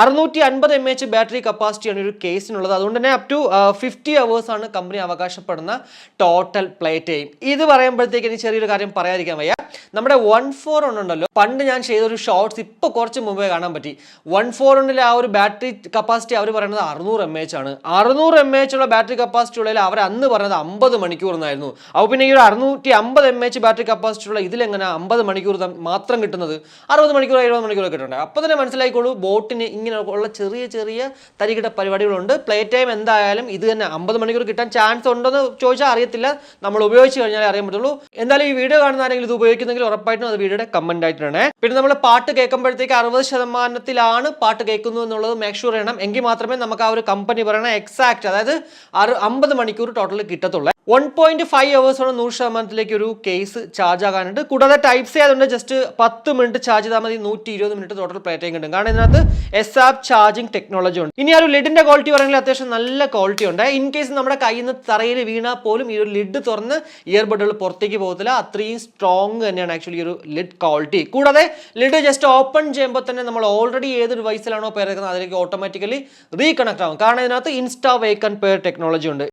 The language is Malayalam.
650 mAh ബാറ്ററി കപ്പാസിറ്റിയാണ് ഒരു കേസിനുള്ളത്. അതുകൊണ്ട് തന്നെ അപ് ടു 50 hours ആണ് കമ്പനി അവകാശപ്പെടുന്ന ടോട്ടൽ പ്ലേ ടൈം. ഇത് പറയുമ്പോഴത്തേക്ക് എനിക്ക് ചെറിയൊരു കാര്യം പറയാതിരിക്കാൻ വയ്യ. നമ്മുടെ 141 ഉണ്ടല്ലോ, പണ്ട് ഞാൻ ചെയ്തൊരു ഷോർട്സ് ഇപ്പോൾ കുറച്ച് മുമ്പേ കാണാൻ പറ്റി. 141 ആ ഒരു ബാറ്ററി കപ്പാസിറ്റി അവർ പറയുന്നത് 600 mAh ആണ്. 600 mAh ഉള്ള ബാറ്ററി കപ്പാസിറ്റി ഉള്ളതിൽ അവർ അന്ന് പറഞ്ഞത് 50 മണിക്കൂർ എന്നായിരുന്നു. അപ്പോൾ പിന്നെ ഈ ഒരു 650 mAh ബാറ്ററി കപ്പാസിറ്റി ഉള്ള ഇതിലെങ്ങനെ 50 മണിക്കൂർ മാത്രം കിട്ടുന്നത്? 60 മണിക്കൂർ 70 മണിക്കൂർ കിട്ടുന്നുണ്ട്. അപ്പോൾ തന്നെ മനസ്സിലായിക്കോളൂ, ബോട്ടിന് ഇങ്ങനെ ഉള്ള ചെറിയ ചെറിയ തരികിട പരിപാടികളുണ്ട്. പ്ലേ ടൈം എന്തായാലും ഇത് തന്നെ 50 മണിക്കൂർ കിട്ടാൻ ചാൻസ് ഉണ്ടോയെന്ന് ചോദിച്ചാൽ അറിയത്തില്ല, നമ്മൾ ഉപയോഗിച്ച് കഴിഞ്ഞാൽ അറിയാൻ പറ്റുള്ളൂ. എന്തായാലും ഈ വീഡിയോ കാണുന്ന ആരെങ്കിലും ഇത് ഉപയോഗിക്കുന്നെങ്കിൽ ഉറപ്പായിട്ടും അത് വീഡിയോയുടെ കമന്റ് ആയിട്ടാണ്. പിന്നെ നമ്മൾ പാട്ട് കേൾക്കുമ്പോഴത്തേക്ക് 60% പാട്ട് കേൾക്കുന്നു എന്നുള്ളത് മേക്ക് ഷുവർ ചെയ്യണം. എങ്കിൽ മാത്രമേ നമുക്ക് ആ ഒരു കമ്പനി പറയുന്ന എക്സാക്ട്, അതായത് 50 മണിക്കൂർ ടോട്ടൽ കിട്ടത്തുള്ളൂ. 1.5 hours ആണ് 100% ഒരു കേസ് ചാർജ് ആകാനുണ്ട്. കൂടാതെ ടൈപ്പ് സി ആയതുകൊണ്ട് ജസ്റ്റ് 10 മിനിറ്റ് ചാർജ് ചെയ്താൽ മതി, 120 മിനിറ്റ് ടോട്ടൽ പ്ലേ ടൈം കിട്ടും. കാരണം ഇതിനകത്ത് SAP ചാർജിങ് ടെക്നോളജി ഉണ്ട്. ഇനി ആ ഒരു ലിഡിന്റെ ക്വാളിറ്റി പറയുന്നത് അത്യാവശ്യം നല്ല ക്വാളിറ്റി ഉണ്ട്. ഇൻ കേസ് നമ്മുടെ കയ്യിൽ നിന്ന് തറയിൽ വീണാൽ പോലും ഈ ഒരു ലിഡ് തുറന്ന് ഇയർബഡുകൾ പുറത്തേക്ക് പോകത്തില്ല. അത്രയും സ്ട്രോങ് തന്നെയാണ് ആക്ച്വലി ഒരു ലിഡ് ക്വാളിറ്റി. കൂടാതെ ലിഡ് ജസ്റ്റ് ഓപ്പൺ ചെയ്യുമ്പോൾ തന്നെ നമ്മൾ ഓൾറെഡി ഏത് ഡിവൈസിലാണോ പേർ അതിലേക്ക് ഓട്ടോമാറ്റിക്കലി റീകണക്ട് ആവും. കാരണം ഇതിനകത്ത് insta wake and pair technology ഉണ്ട്.